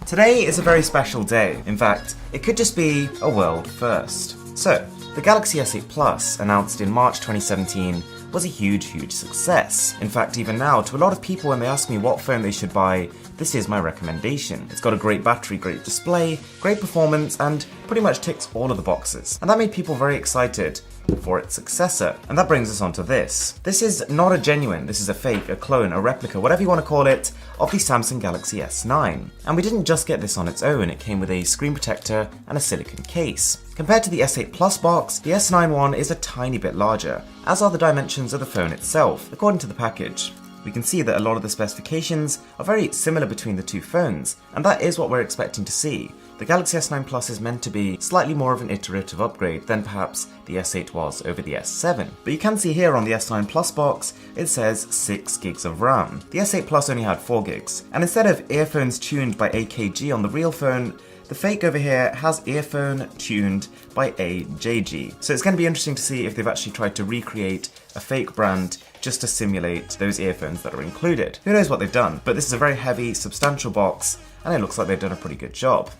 Today is a very special day. In fact, it could just be a world first. So, the Galaxy S8 Plus, announced in March 2017, was a huge success. In fact, even now, to a lot of people when they ask me what phone they should buy, this is my recommendation. It's got a great battery, great display, great performance, and pretty much ticks all of the boxes. And that made people very excited for its successor. And that brings us on to this. This is not a genuine, this is a fake, a clone, a replica, whatever you want to call it, of the Samsung Galaxy S9. And we didn't just get this on its own, it came with a screen protector and a silicone case. Compared to the S8 Plus box, the S9 one is a tiny bit larger, as are the dimensions of the phone itself, according to the package. We can see that a lot of the specifications are very similar between the two phones, and that is what we're expecting to see. The Galaxy S9 Plus is meant to be slightly more of an iterative upgrade than perhaps the S8 was over the S7. But you can see here on the S9 Plus box, it says 6 gigs of RAM. The S8 Plus only had 4 gigs, and instead of earphones tuned by AKG on the real phone, the fake over here has earphone tuned by AJG. So it's going to be interesting to see if they've actually tried to recreate a fake brand just to simulate those earphones that are included. Who knows what they've done, but this is a very heavy, substantial box, and it looks like they've done a pretty good job.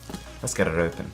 Let's get it open.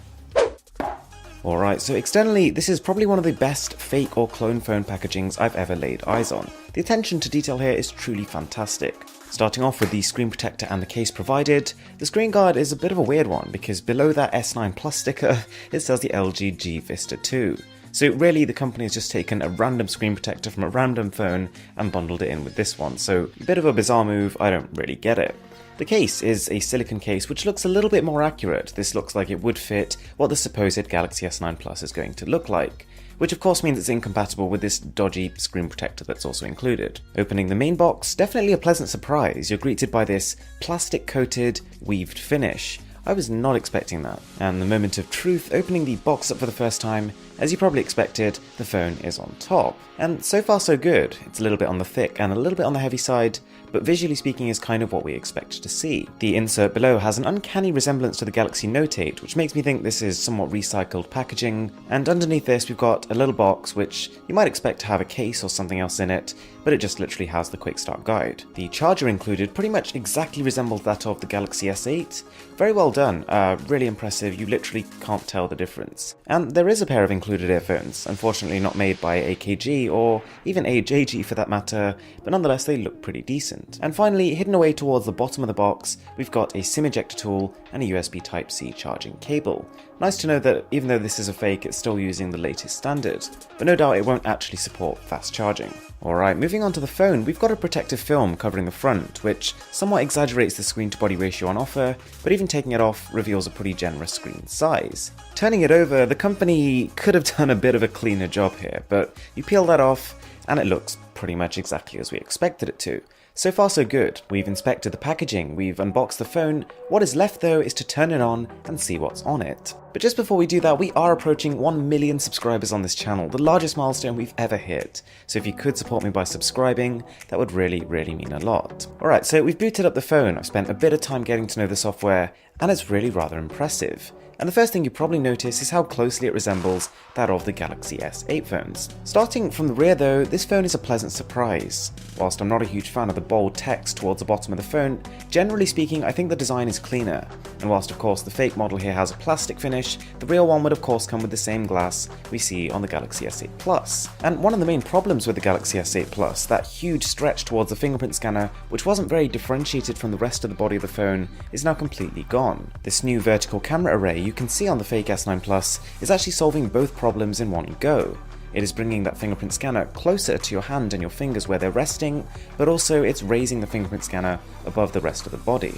Alright, so externally, this is probably one of the best fake or clone phone packagings I've ever laid eyes on. The attention to detail here is truly fantastic. Starting off with the screen protector and the case provided, the screen guard is a bit of a weird one because below that S9 Plus sticker, it says the LG G Vista 2. So really the company has just taken a random screen protector from a random phone and bundled it in with this one, so a bit of a bizarre move, I don't really get it. The case is a silicone case which looks a little bit more accurate. This looks like it would fit what the supposed Galaxy S9 Plus is going to look like, which of course means it's incompatible with this dodgy screen protector that's also included. Opening the main box, definitely a pleasant surprise. You're greeted by this plastic-coated, weaved finish. I was not expecting that. And the moment of truth, opening the box up for the first time, as you probably expected, the phone is on top. And so far so good. It's a little bit on the thick and a little bit on the heavy side, but visually speaking is kind of what we expect to see. The insert below has an uncanny resemblance to the Galaxy Note 8, which makes me think this is somewhat recycled packaging, and underneath this we've got a little box which you might expect to have a case or something else in it, but it just literally has the quick start guide. The charger included pretty much exactly resembles that of the Galaxy S8. Very well done, really impressive, you literally can't tell the difference. And there is a pair of included earphones, unfortunately not made by AKG or even AJG for that matter, but nonetheless they look pretty decent. And finally, hidden away towards the bottom of the box, we've got a SIM ejector tool and a USB Type-C charging cable. Nice to know that even though this is a fake, it's still using the latest standard, but no doubt it won't actually support fast charging. Alright, moving on to the phone, we've got a protective film covering the front, which somewhat exaggerates the screen to body ratio on offer, but even taking it off reveals a pretty generous screen size. Turning it over, the company could have done a bit of a cleaner job here, but you peel that off and it looks pretty much exactly as we expected it to. So far so good. We've inspected the packaging, we've unboxed the phone. What is left though is to turn it on and see what's on it. But just before we do that, we are approaching 1 million subscribers on this channel, the largest milestone we've ever hit. So if you could support me by subscribing, that would really mean a lot. Alright, so we've booted up the phone, I've spent a bit of time getting to know the software, and it's really rather impressive. And the first thing you probably notice is how closely it resembles that of the Galaxy S8 phones. Starting from the rear though, this phone is a pleasant surprise. Whilst I'm not a huge fan of the bold text towards the bottom of the phone, generally speaking I think the design is cleaner. And whilst of course the fake model here has a plastic finish, the real one would of course come with the same glass we see on the Galaxy S8 Plus. And one of the main problems with the Galaxy S8 Plus, that huge stretch towards the fingerprint scanner, which wasn't very differentiated from the rest of the body of the phone, is now completely gone. This new vertical camera array you can see on the fake S9 Plus is actually solving both problems in one go. It is bringing that fingerprint scanner closer to your hand and your fingers where they're resting, but also it's raising the fingerprint scanner above the rest of the body.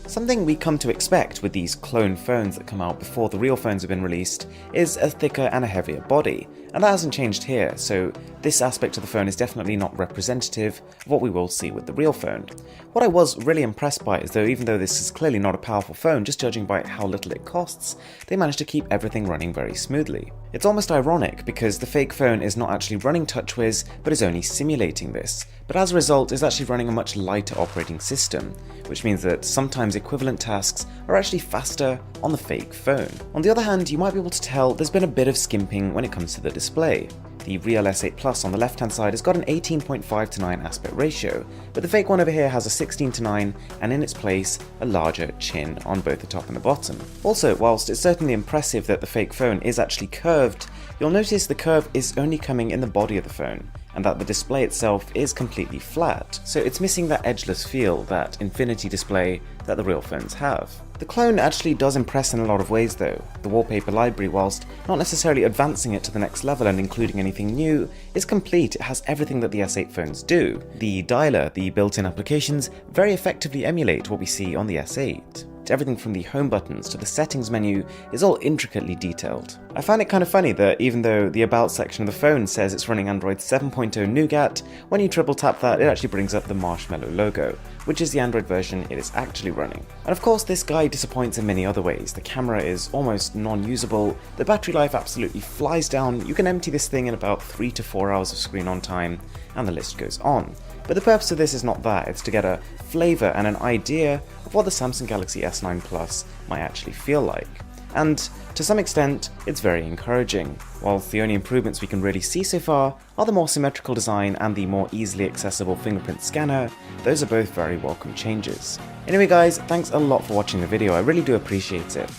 Something we come to expect with these clone phones that come out before the real phones have been released is a thicker and a heavier body, and that hasn't changed here, so this aspect of the phone is definitely not representative of what we will see with the real phone. What I was really impressed by is though even though this is clearly not a powerful phone, just judging by how little it costs, they managed to keep everything running very smoothly. It's almost ironic because the fake phone is not actually running TouchWiz, but is only simulating this, but as a result is actually running a much lighter operating system, which means that sometimes equivalent tasks are actually faster on the fake phone. On the other hand, you might be able to tell there's been a bit of skimping when it comes to the display. The real S8 Plus on the left-hand side has got an 18.5:9 aspect ratio, but the fake one over here has a 16:9 and in its place a larger chin on both the top and the bottom. Also, whilst it's certainly impressive that the fake phone is actually curved, you'll notice the curve is only coming in the body of the phone, and that the display itself is completely flat, so it's missing that edgeless feel, that infinity display that the real phones have. The clone actually does impress in a lot of ways though. The wallpaper library, whilst not necessarily advancing it to the next level and including anything new, is complete. It has everything that the S8 phones do. The dialer, the built-in applications, very effectively emulate what we see on the S8. Everything from the home buttons to the settings menu is all intricately detailed. I find it kind of funny that even though the About section of the phone says it's running Android 7.0 Nougat, when you triple tap that it actually brings up the Marshmallow logo, which is the Android version it is actually running. And of course this guy disappoints in many other ways. The camera is almost non-usable, the battery life absolutely flies down, you can empty this thing in about 3 to 4 hours of screen on time, and the list goes on. But the purpose of this is not that, it's to get a flavour and an idea of what the Samsung Galaxy S9 Plus might actually feel like. And to some extent, it's very encouraging. Whilst the only improvements we can really see so far are the more symmetrical design and the more easily accessible fingerprint scanner, those are both very welcome changes. Anyway guys, thanks a lot for watching the video, I really do appreciate it.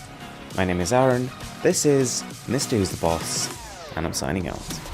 My name is Aaron, this is Mr. Who's the Boss, and I'm signing out.